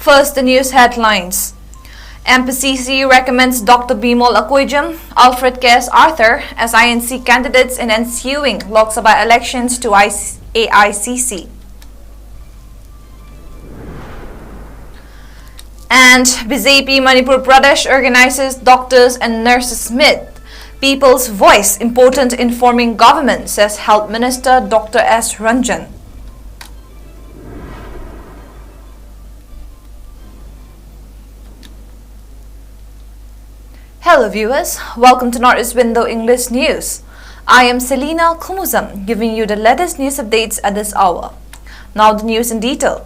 First, the news headlines. MPCC recommends Dr. 𝐍𝐞𝐰𝐬, Alfred 𝐾𝐠 as INC candidates in ensuing Lok Sabha elections to AICC. And BJP Manipur Pradesh organizes doctors and nurses meet. People's voice important in forming government, says Health Minister Dr. S. Ranjan. Hello viewers, welcome to Northeast Window English News. I am CELINA 𝐂𝐲𝐶𝐬 giving you the latest news updates at this hour. Now the news in detail.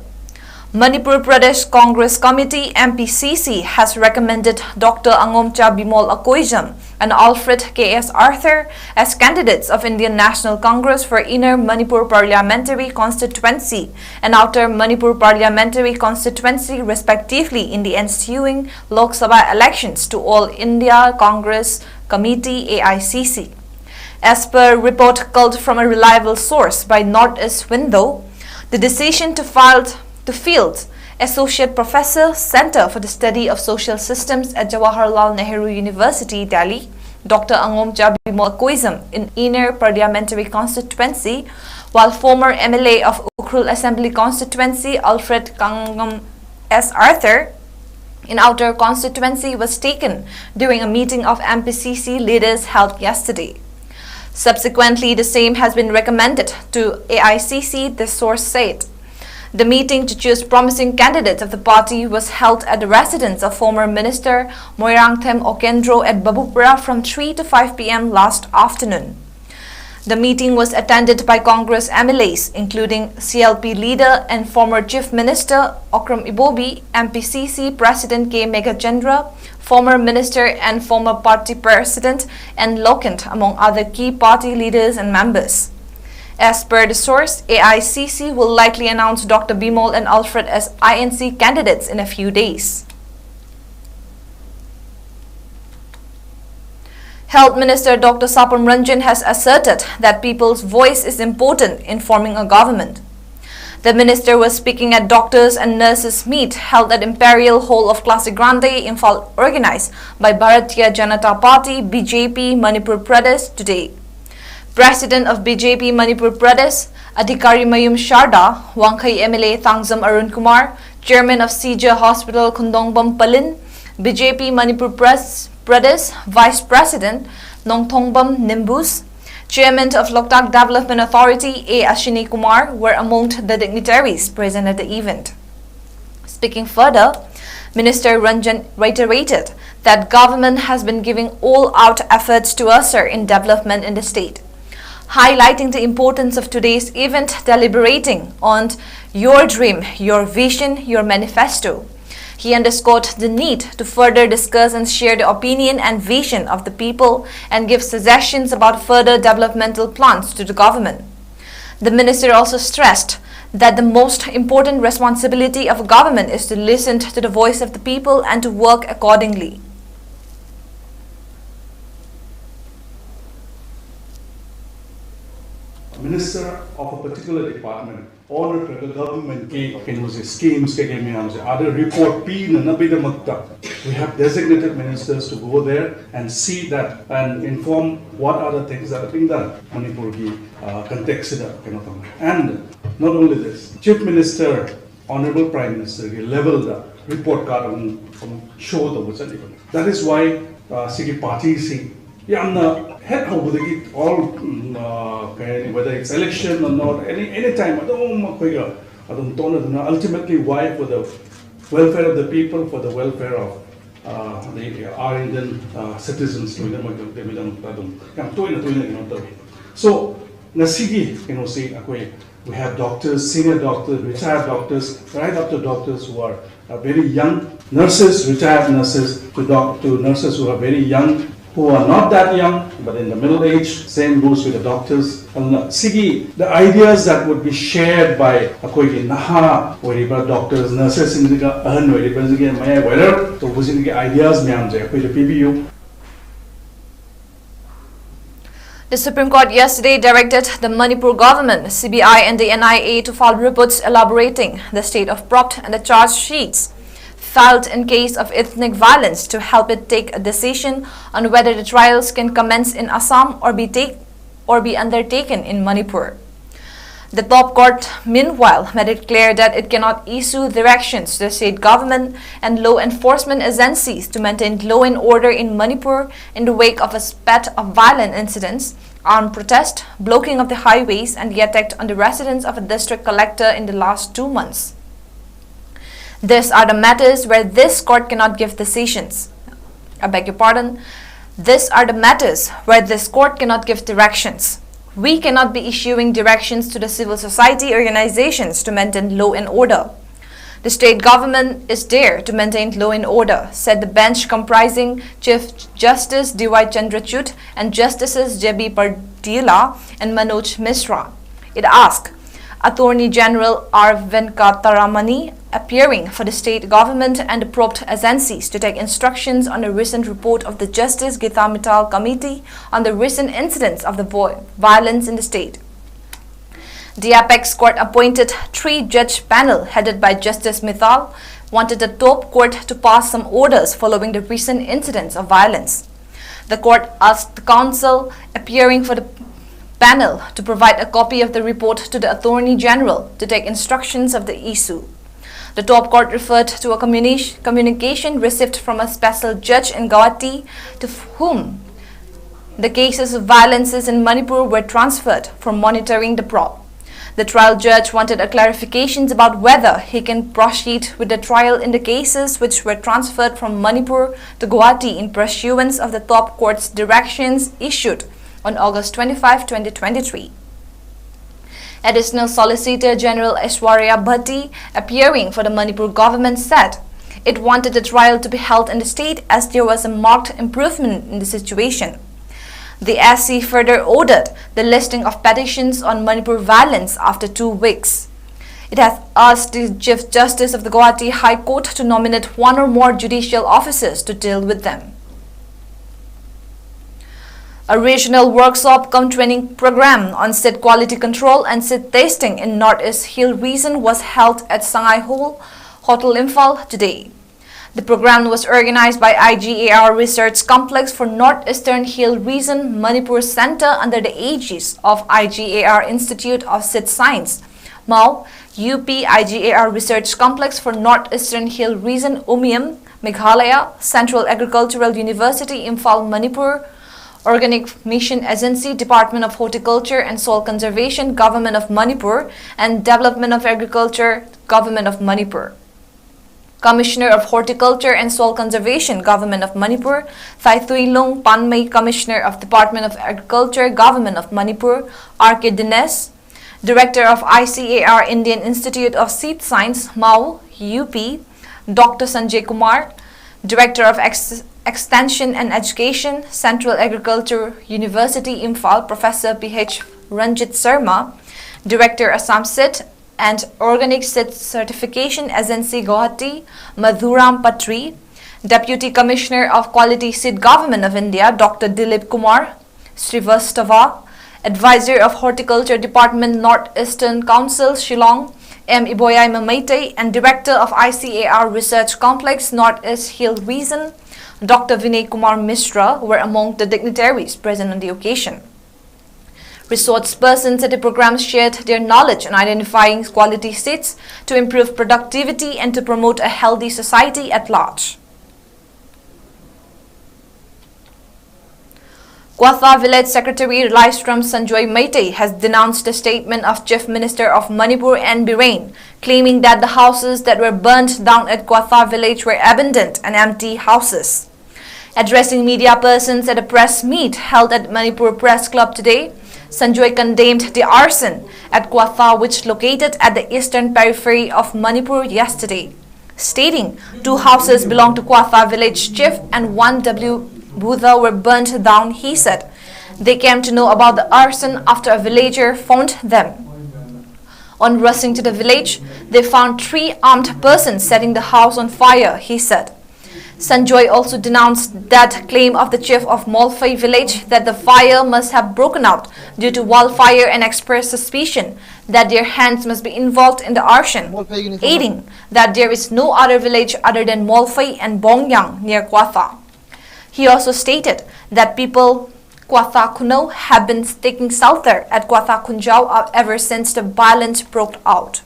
Manipur Pradesh Congress Committee MPCC has recommended Dr. 𝐂𝐲𝐵𝐬 and Alfred 𝐾𝐠 as candidates of Indian National Congress for Inner Manipur Parliamentary Constituency and Outer Manipur Parliamentary Constituency respectively in the ensuing Lok Sabha elections to All India Congress Committee AICC. As per report culled from a reliable source by Northeast Window, the decision to field Associate Professor, Center for the Study of Social Systems at Jawaharlal Nehru University, Delhi, Dr. 𝐂𝐲𝐵𝐬 in Inner Parliamentary Constituency, while former MLA of Ukhrul Assembly Constituency, Alfred 𝐾𝐠 in Outer Constituency was taken during a meeting of MPCC leaders held yesterday. Subsequently, the same has been recommended to AICC, the source said. The meeting to choose promising candidates of the party was held at the residence of former Minister Moirangthem Okendro at Babupura from 3 to 5 p.m. last afternoon. The meeting was attended by Congress MLAs, including CLP leader and former Chief Minister Okram Ibobi, MPCC President KHUMUJAM, former Minister and former party President N. Lokent, among other key party leaders and members. As per the source, AICC will likely announce Dr. 𝐍𝐸 and Alfred as INC candidates in a few days. Health Minister Dr. Sapam Ranjan has asserted that people's voice is important in forming a government. The minister was speaking at doctors and nurses meet held at Imperial Hall of Classic Grande, Imphal, organized by Bharatiya Janata Party BJP Manipur Pradesh today. President of BJP Manipur Pradesh, Adhikari Mayum Sharda, Wangkhai MLA Thangzam Arun Kumar, Chairman of CJ Hospital Khundongbam Palin, BJP Manipur Pradesh Vice President Nongthongbam Nimbus, Chairman of Loktak Development Authority A. Ashini Kumar were among the dignitaries present at the event. Speaking further, Minister Ranjan reiterated that government has been giving all-out efforts to usher in development in the state, highlighting the importance of today's event deliberating on your dream, your vision, your manifesto. He underscored the need to further discuss and share the opinion and vision of the people and give suggestions about further developmental plans to the government. The minister also stressed that the most important responsibility of a government is to listen to the voice of the people and to work accordingly. Minister of a particular department or a government schemes other report we have designated ministers to go there and see that and inform what are the things that are being done Manipur context and not only this, Chief Minister, Honorable Prime Minister level the report card from show the that is why Sigi party see head over the all whether it's election or not any time ultimately why for the welfare of the people, for the welfare of our Indian citizens. So we have doctors, senior doctors, retired doctors, right up to doctors who are very young, nurses, retired nurses, to nurses who are very young, who are not that young, but in the middle age. Same goes with the doctors. The ideas that would be shared by doctors, nurses, ideas. The Supreme Court yesterday directed the Manipur government, CBI and the NIA to file reports elaborating the state of prompt and the charge sheets filed in case of ethnic violence to help it take a decision on whether the trials can commence in Assam or be undertaken in Manipur. The top court, meanwhile, made it clear that it cannot issue directions to the state government and law enforcement agencies to maintain law and order in Manipur in the wake of a spate of violent incidents, armed protest, blocking of the highways, and the attack on the residence of a district collector in the last 2 months. These are the matters where this court cannot give decisions. I beg your pardon. These are the matters where this court cannot give directions. We cannot be issuing directions to the civil society organizations to maintain law and order. The state government is there to maintain law and order, said the bench comprising Chief Justice D.Y. Chandrachud and Justices J.B. Pardila and Manoj Mishra. It asked Attorney General R. Venkataramani, appearing for the state government and the probed agencies, to take instructions on the recent report of the Justice Gita Mittal Committee on the recent incidents of the violence in the state. The apex court appointed 3-judge panel headed by Justice Mittal wanted the top court to pass some orders following the recent incidents of violence. The court asked the counsel appearing for the panel to provide a copy of the report to the Attorney General to take instructions of the issue. The top court referred to a communication received from a special judge in Guwahati to whom the cases of violences in Manipur were transferred for monitoring the probe. The trial judge wanted a clarifications about whether he can proceed with the trial in the cases which were transferred from Manipur to Guwahati in pursuance of the top court's directions issued on August 25, 2023. Additional Solicitor General Aishwarya Bhatti, appearing for the Manipur government, said it wanted the trial to be held in the state as there was a marked improvement in the situation. The SC further ordered the listing of petitions on Manipur violence after 2 weeks. It has asked the Chief Justice of the Guwahati High Court to nominate 1 or more judicial officers to deal with them. A regional workshop cum training program on seed quality control and seed testing in Northeast Hill region was held at Shanghai Hall, Hotel Imphal today. The program was organized by IGAR Research Complex for Northeastern Hill Region Manipur Center under the aegis of IGAR Institute of Seed Science, MAU, UP IGAR Research Complex for Northeastern Hill Region UMIAM, Meghalaya, Central Agricultural University Imphal, Manipur, Organic Mission Agency, Department of Horticulture and Soil Conservation, Government of Manipur, and Development of Agriculture, Government of Manipur. Commissioner of Horticulture and Soil Conservation, Government of Manipur, Thai Thuylung Panmei, Commissioner of Department of Agriculture, Government of Manipur, R.K. Dines, Director of ICAR Indian Institute of Seed Science, MAU, UP, Dr. Sanjay Kumar, Director of Extension and Education, Central Agriculture University, Imphal, Professor P.H. Ranjit Sharma, Director Assam Seed and Organic Seed Certification Agency, Guwahati, Madhuram Patri, Deputy Commissioner of Quality Seed, Government of India, Dr. Dilip Kumar Srivastava, Advisor of Horticulture Department, Northeastern Council, Shillong, M. Iboyai Mamaite, and Director of ICAR Research Complex, Northeast Hill Region, Dr. Vinay Kumar Mishra, were among the dignitaries present on the occasion. Resource persons at the program shared their knowledge on identifying quality seeds to improve productivity and to promote a healthy society at large. Kwatha Village Secretary Laistram Sanjoy Maite has denounced the statement of Chief Minister of Manipur N. Birain, claiming that the houses that were burnt down at Kwatha Village were abandoned and empty houses. Addressing media persons at a press meet held at Manipur Press Club today, Sanjoy condemned the arson at Kwatha, which located at the eastern periphery of Manipur yesterday, stating 2 houses belong to Kwatha village chief and 1 W. Buddha were burnt down. He said they came to know about the arson after a villager phoned them. On rushing to the village, they found 3 armed persons setting the house on fire, he said. Sanjoy also denounced that claim of the chief of Molfai village that the fire must have broken out due to wildfire and expressed suspicion that their hands must be involved in the arson, adding that there is no other village other than Molfai and Bongyang near Kwatha. He also stated that people 𝐶𝐲 have been taking shelter at 𝐶𝐲 ever since the violence broke out.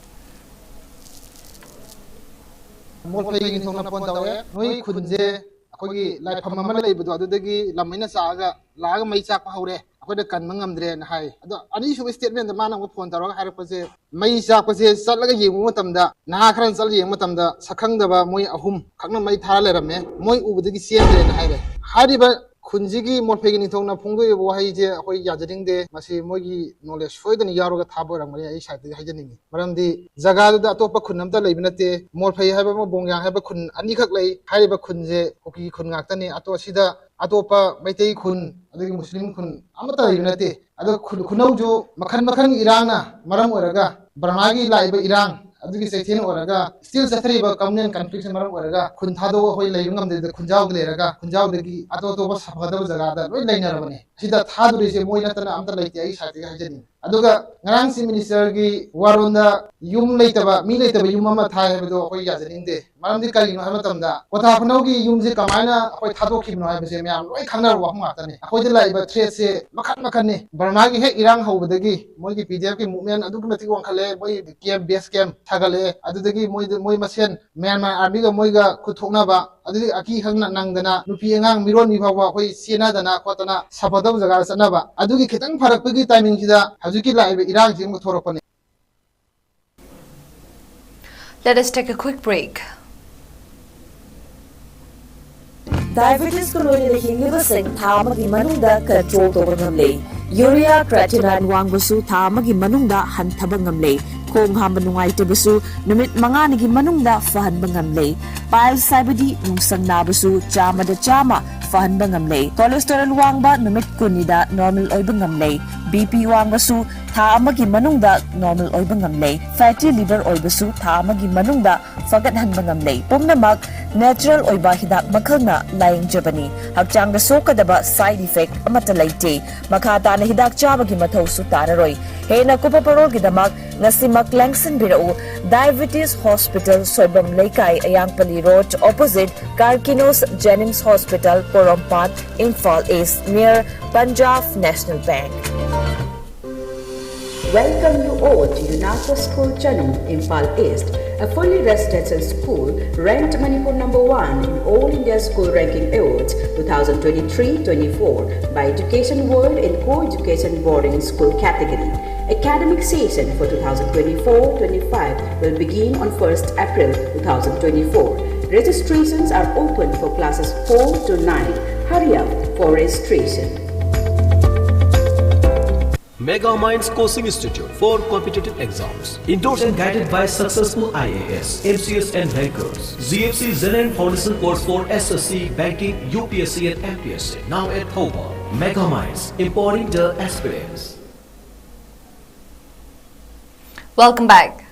ꯈꯨꯟꯁꯤꯒꯤ ꯃꯣꯠꯐꯩꯒꯤ ꯅꯤꯡꯊꯧꯅ ꯐꯣꯡꯗꯣꯛꯏꯕ ꯋꯥꯍꯩꯁꯦ ꯑꯩꯈꯣꯏ ꯌꯥꯖꯅꯤꯡꯗꯦ ꯃꯁꯤ ꯃꯣꯏꯒꯤ knowledge ꯁꯣꯏꯗꯅ ꯌꯥꯎꯔꯒ ꯊꯥꯕ ꯑꯣꯏꯔꯝꯒꯅꯤ ꯑꯩ ꯁꯥꯏꯠꯇꯒꯤ ꯍꯥꯏꯖꯅꯤꯡꯉꯤ ꯃꯔꯝꯗꯤ ꯖꯒꯥꯗꯨꯗ ꯑꯇꯣꯞꯄ ꯈꯨꯟ ꯑꯝꯇ ꯂꯩꯕ ꯅꯠꯇꯦ ꯃꯣꯠꯐꯩ ꯍꯥꯏꯕ ꯑꯃ ꯕꯣꯡꯌꯥꯡ ꯍꯥꯏꯕ ꯈꯨꯟ ꯑꯅꯤꯈꯛ ꯂꯩ ꯍꯥꯏꯔꯤꯕ ꯈꯨꯟꯁꯦ ꯀꯨꯀꯤ ꯈꯨꯟ ꯉꯥꯛꯇꯅꯤ ꯑꯁꯤꯗ ꯑꯇꯣꯞꯄ ꯃꯩꯇꯩ ꯈꯨꯟ ꯑꯗꯒꯤ ꯃꯨꯁꯂꯤꯝ ꯈꯨꯟ ꯑꯃꯠꯇ ꯂꯩꯕ ꯅꯠꯇꯦ ꯑꯗꯣ ꯈꯨꯅꯧꯁꯨ ꯃꯈꯟ ꯃꯈꯟꯒꯤ ꯏꯔꯥꯡꯅ ꯃꯔꯝ ꯑꯣꯏꯔꯒ ꯕꯔꯃꯥꯒꯤ ꯂꯥꯛꯏꯕ ꯏꯔꯥꯡ ꯑꯗꯨꯒꯤ ꯆꯩꯊꯦꯡ ꯑꯣꯏꯔꯒ ꯁ꯭ꯇꯤꯜ ꯆꯠꯊꯔꯤꯕ ꯀꯝꯃꯨꯅꯦꯜ ꯀꯟꯐ꯭ꯂꯤꯛꯁꯅ ꯃꯔꯝ ꯑꯣꯏꯔꯒ ꯈꯨꯟ ꯊꯥꯗꯣꯛꯑꯒ ꯑꯩꯈꯣꯏ ꯂꯩꯕ ꯉꯝꯗꯦꯗ ꯈꯨꯟꯖꯥꯎꯗ ꯂꯩꯔꯒ ꯈꯨꯟꯖꯥꯎꯗꯒꯤ ꯑꯇꯣꯞ ꯑꯇꯣꯞꯄ ꯁꯥꯐꯒꯗꯕ ꯖꯒꯥꯗ ꯂꯣꯏ ꯂꯩꯅꯔꯕꯅꯦ ꯁꯤꯗ ꯊꯥꯗꯣꯔꯤꯁꯦ ꯃꯣꯏ ꯅꯠꯇꯅ ꯑꯝꯇ ꯂꯩꯇꯦ ꯑꯩ ꯁꯥꯏꯠꯇꯒꯤ ꯍꯥꯏꯖꯅꯤꯡꯉꯤ ꯑꯗꯨꯒ ꯉꯔꯥꯡ ꯆꯤꯐ ꯃꯤꯅꯤꯁꯇꯔꯒꯤ ꯋꯥꯔꯣꯜꯗ ꯌꯨꯝ ꯂꯩꯇꯕ ꯃꯤ ꯂꯩꯇꯕ ꯌꯨꯝ ꯑꯃ ꯊꯥꯏ ꯍꯥꯏꯕꯗꯣ ꯑꯩꯈꯣꯏ ꯌꯥꯖꯅꯤꯡꯗꯦ ꯃꯔꯝꯗꯤ ꯀꯔꯤꯒꯤꯅꯣ ꯍꯥꯏꯕ ꯃꯇꯝꯗ ꯀ꯭ꯋꯥꯊꯥ ꯈꯨꯅꯧꯒꯤ ꯌꯨꯝꯁꯦ ꯀꯃꯥꯏꯅ ꯑꯩꯈꯣꯏ ꯊꯥꯗꯣꯛꯈꯤꯕꯅꯣ ꯍꯥꯏꯕꯁꯦ ꯃꯌꯥꯝ ꯂꯣꯏ ꯈꯪꯅꯔꯕ ꯋꯥꯐꯝ ꯉꯥꯛꯇꯅꯤ ꯑꯩꯈꯣꯏꯗ ꯂꯥꯛꯏꯕ ꯊ꯭ꯔꯦꯠꯁꯦ ꯃꯈꯟ ꯃꯈꯟꯅꯤ ꯕꯔꯃꯥꯒꯤ ꯍꯦꯛ ꯏꯔꯥꯡ ꯍꯧꯕꯗꯒꯤ ꯃꯣꯏꯒꯤ ꯄꯤꯗꯤꯑꯦꯐꯀꯤ ꯃꯨꯚꯃꯦꯟ ꯑꯗꯨꯛꯀꯤ ꯃꯇꯤꯛ ꯋꯥꯡꯈꯠꯂꯦ ꯃꯣꯏ ꯀꯦꯝ ꯕꯦꯁ ꯀꯦꯝ ꯊꯥꯒꯠꯂꯛꯑꯦ ꯑꯗꯨꯗꯒꯤ ꯃꯣꯏ ꯃꯁꯦꯟ ꯃ꯭ꯌꯥꯟꯃꯥꯔ ꯑꯥꯔꯃꯤꯒ ꯃꯣꯏꯒ ꯈꯨꯠꯊꯣꯛꯅꯕ ꯑꯗꯨꯗꯒꯤ ꯑꯀꯤ ꯈꯪꯅ ꯅꯪꯗꯅ ꯅꯨꯄꯤ ꯑꯉꯥꯡ ꯃꯤꯔꯣꯟꯕꯤ ꯐꯥꯎꯕ ꯑꯩꯈꯣই ꯆꯦꯟꯅꯗꯅ ꯈꯣꯠꯇꯅ ꯁꯥꯐꯗꯕ ꯖꯒꯥꯗ ꯆꯠꯅꯕ ꯑꯗꯨꯒꯤ ꯈꯤꯇꯪ ꯐꯔꯛꯄꯒꯤ ꯇꯥꯏꯃꯤꯡꯁꯤꯗ ꯍꯧꯖꯤꯛꯀꯤ ꯂꯥꯛꯏꯕ ꯏꯔꯥꯡꯁꯤ ꯑꯃꯨꯛ ꯊꯣꯔꯛꯄꯅꯤ. Let us take a quick break. Diabetes ko noy na hinglibasing thamagi manungda control tawba ngamlay. Urea creatinine wangbasu thamagi manungda hantaba ngamlay. Kung hamba nungaytabasu numit manganigi manungda fahanba ngamlay. Piles saibadi nungsang nabasu chama da chama fahanba ngamlay. Cholesterol wangba numit kunida normal oiba ngamlay. BP wangbasu thamagi manungda normal oiba ngamlay. Fatty liver oibasu thamagi manungda fagathanba ngamlay. Pumnamak natural oiba hidak makalna laying jabani. Hakchangda sokadaba side effect amata laite. Makata na hidak chabagi mathaw su tanaroy. Hena kupaparol gidamak ngasimak langsan birao Diabetes Hospital Soibam Laikai Ayangpali Road opposite Karkinos Jennings Hospital Porompat Imphal East near Punjab National Bank. Welcome you all to UNACO School Chanum, Imphal East, a fully residential school ranked Manipur #1 in All India School Ranking Awards 2023-24 by Education World in Co-Education Boarding School category. Academic session for 2024-25 will begin on 1st April 2024. Registrations are open for classes 4 to 9. Hurry up for registration. Mega Minds Coaching Institute for competitive exams. Endorsed and guided by successful IAS, MCS and rankers. ZFC Zen Foundation course for SSC, Banking, UPSC and MPSC. Now at Hoba. Mega Minds, empowering the aspirants. Welcome back.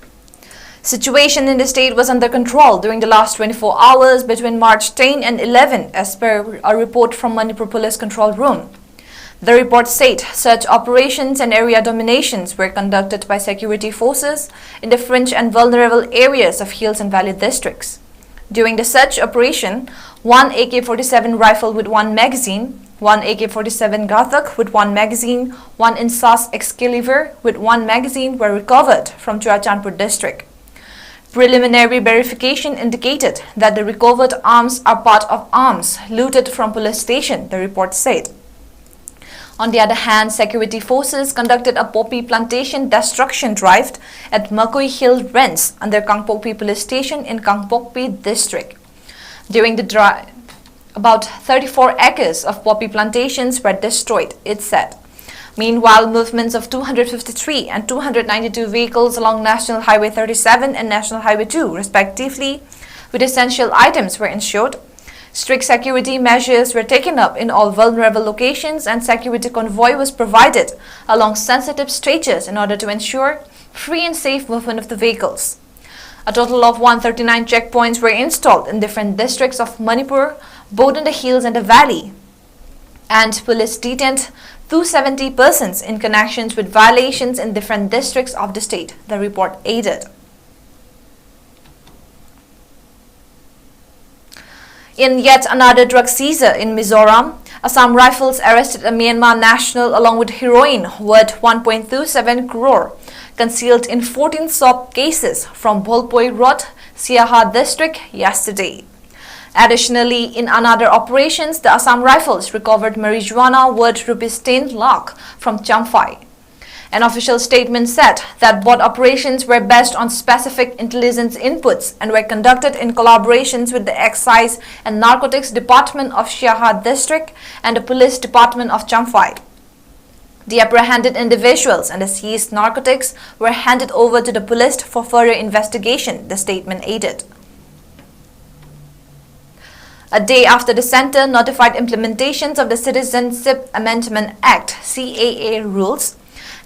Situation in the state was under control during the last 24 hours between March 10 and 11 as per a report from Manipur Police Control Room. The report said such operations and area dominations were conducted by security forces in the fringe and vulnerable areas of Hills and Valley districts. During the search operation, one AK-47 rifle with 1 magazine, one AK-47 Gathak with 1 magazine, one Insas Excalibur with 1 magazine were recovered from Churachandpur district. Preliminary verification indicated that the recovered arms are part of arms looted from police station, the report said. On the other hand, security forces conducted a poppy plantation destruction drive at Makoi Hill Rents under Kangpokpi police station in Kangpokpi district. During the drive, about 34 acres of poppy plantations were destroyed, it said. Meanwhile, movements of 253 and 292 vehicles along National Highway 37 and National Highway 2, respectively, with essential items were ensured. Strict security measures were taken up in all vulnerable locations and security convoy was provided along sensitive stretches in order to ensure free and safe movement of the vehicles. A total of 139 checkpoints were installed in different districts of Manipur, both in the hills and the valley. And police detained 270 persons in connections with violations in different districts of the state, the report added. In yet another drug seizure in Mizoram, Assam Rifles arrested a Myanmar national along with heroin worth 1.27 crore, concealed in 14 soap cases from Bholpoi Road, Siaha district yesterday. Additionally, in another operations, the Assam Rifles recovered marijuana worth rupees 10 lakh from Champhai. An official statement said that both operations were based on specific intelligence inputs and were conducted in collaborations with the Excise and Narcotics Department of Siaha district and the Police Department of Champhai. The apprehended individuals and the seized narcotics were handed over to the police for further investigation, the statement added. A day after the Centre notified implementations of the Citizenship Amendment Act (CAA) rules,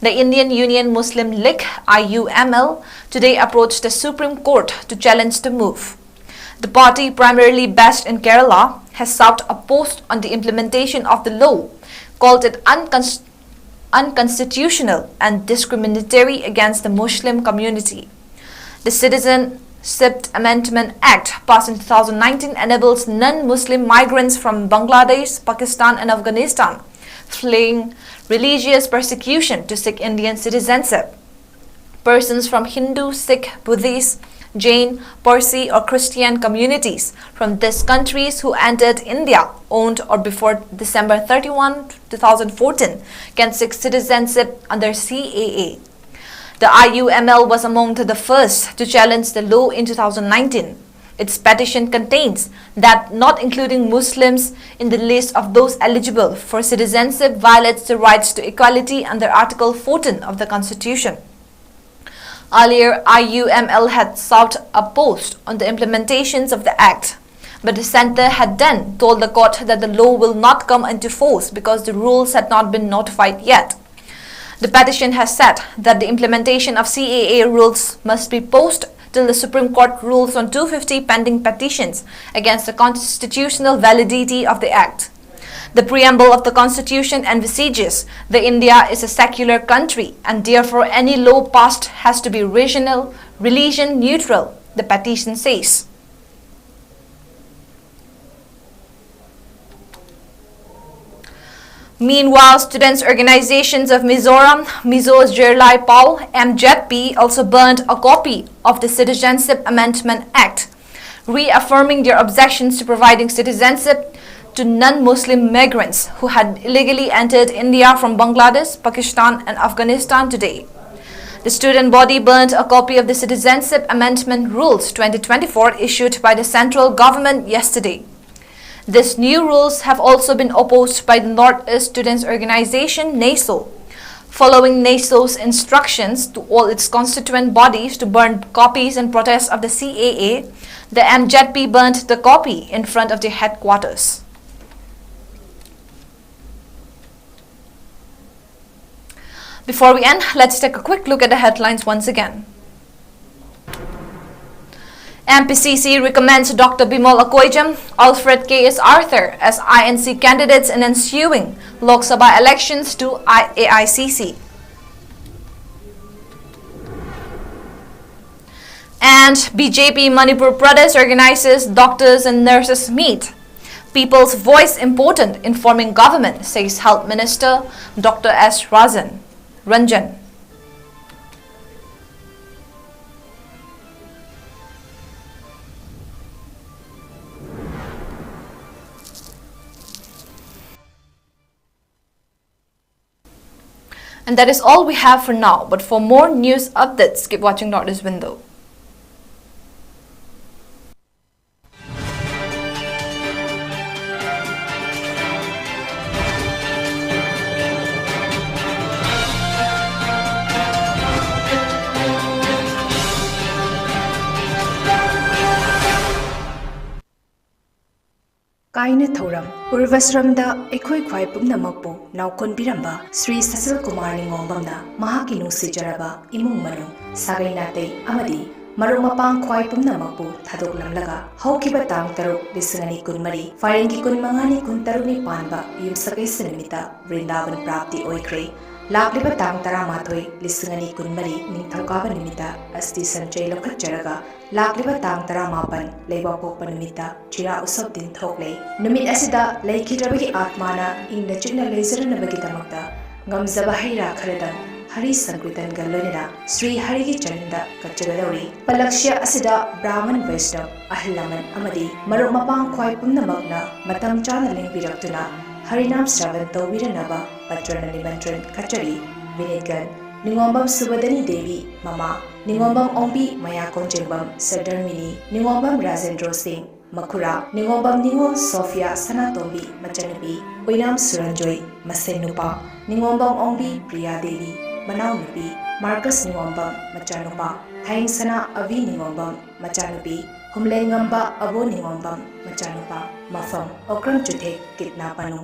the Indian Union Muslim League (IUML) today approached the Supreme Court to challenge the move. The party, primarily based in Kerala, has sought a post on the implementation of the law, called it unconstitutional and discriminatory against the Muslim community. The Citizenship Amendment Act, passed in 2019, enables non-Muslim migrants from Bangladesh, Pakistan and Afghanistan fleeing religious persecution to seek Indian citizenship. Persons from Hindu, Sikh, Buddhist, Jain, Parsi or Christian communities from these countries who entered India on or before December 31, 2014 can seek citizenship under CAA. The IUML was among the first to challenge the law in 2019. Its petition contains that not including Muslims in the list of those eligible for citizenship violates the rights to equality under Article 14 of the Constitution. Earlier, IUML had sought a post on the implementations of the Act, but the Centre had then told the court that the law will not come into force because the rules had not been notified yet. The petition has said that the implementation of CAA rules must be postponed till the Supreme Court rules on 250 pending petitions against the constitutional validity of the Act. The preamble of the Constitution envisages that India is a secular country and therefore any law passed has to be religion neutral, the petition says. Meanwhile, students' organizations of Mizoram, Mizo's Jerlai Pau, MJP also burned a copy of the Citizenship Amendment Act, reaffirming their objections to providing citizenship to non-Muslim migrants who had illegally entered India from Bangladesh, Pakistan and Afghanistan today. The student body burned a copy of the Citizenship Amendment Rules 2024 issued by the central government yesterday. These new rules have also been opposed by the Northeast Students' Organization, NASO. Following NASO's instructions to all its constituent bodies to burn copies in protest of the CAA, the MJP burnt the copy in front of their headquarters. Before we end, let's take a quick look at the headlines once again. MPCC recommends Dr. Bimal Akoijam, Alfred K.S. Arthur as INC candidates in ensuing Lok Sabha elections to AICC. And BJP Manipur Pradesh organizes doctors and nurses meet. People's voice important in forming government, says Health Minister Dr. S. Ranjan. And that is all we have for now. But for more news updates, keep watching Northeast Window. Kaina Thoram, Urvasramda, Ekoi Kwai Pumnamakpu, now Konbiramba, Sri Cecil Kumar Ningobamna, Mahaki Nusi Jaraba, Imung Manu, Sarinate, Amadi, ꯃꯔꯨꯞ ꯃꯄꯥꯡ ꯈ꯭ꯋꯥꯏ ꯄꯨꯝꯅꯃꯛꯄꯨ ꯊꯥꯗꯣꯛꯂꯝꯂꯒ ꯍꯧꯈꯤꯕ ꯇꯥꯡ 6/2023 ꯐꯥꯏꯔꯦꯟꯒꯤ 23ꯅꯤ 16ꯅꯤ ꯄꯥꯟꯕ ꯌꯨꯝꯁꯀꯩꯁ ꯅꯨꯃꯤꯠꯇ ꯕ꯭ꯔꯤꯟꯗꯥꯕꯟ ꯄ꯭ꯔꯥꯞꯇꯤ ꯑꯣꯏꯈ꯭ꯔꯦ ꯂꯥꯛꯂꯤꯕ ꯇꯥꯡ 12/2023 ꯅꯤꯡꯊꯧꯀꯥꯕ ꯅꯨꯃꯤꯠꯇ ꯑꯁꯇꯤ ꯁꯟꯆꯩ ꯂꯧꯈꯠꯆꯔꯒ ꯂꯥꯛꯂꯤꯕ ꯇꯥꯡ 18 ꯂꯩꯕꯥꯛꯄꯣꯛꯄ ꯅꯨꯃꯤꯠꯇ ꯆꯤꯔꯥ ꯎꯁꯞ ꯗꯤꯟ ꯊꯣꯛꯂꯦ ꯅꯨꯃꯤꯠ ꯑꯁꯤꯗ ꯂꯩꯈꯤꯗ꯭ꯔꯕꯒꯤ आत्माना ꯏꯪꯅ ꯆꯤꯛꯅ ꯂꯩꯖꯔꯅꯕꯒꯤꯗꯃꯛꯇ ꯉꯝꯖꯕ ꯍꯩꯔꯥ ꯈꯔꯗꯪ हरि संकीर्तनगा लोइना श्री हरिगी चरणदा कच्चगदौरी पलक्ष्य असिदा ब्राह्मण वैष्णव अहल लमन अमदी मरुप मपांग ख्वाई पुम्नमक्ना मतम चाना लेंबिरक्तुना हरिनाम श्रवण तौबिरनबा पत्रना निमंत्रण कचरी विनितगन निंगोंबम सुबदनी देवी ममा निंगोंबम ओंबी मयाकों जेंबम सदरमिनी निंगोंबम राजेंद्र सिंह मखुरा निंगोंबम निंगोल सोफिया सनातोंबी मचनबी ओइनाम सुरंजोई मसेनुपा निंगोंबम ओंबी प्रिया देवी मनाव नुपी मार्कस निंगोंबम मचानुपा थाइंसना अवी निंगोंबम मचानुपी हुमलेंगंबा अबो निंगोंबम मचानुपा मफम ओक्रम चुथे कितना पनु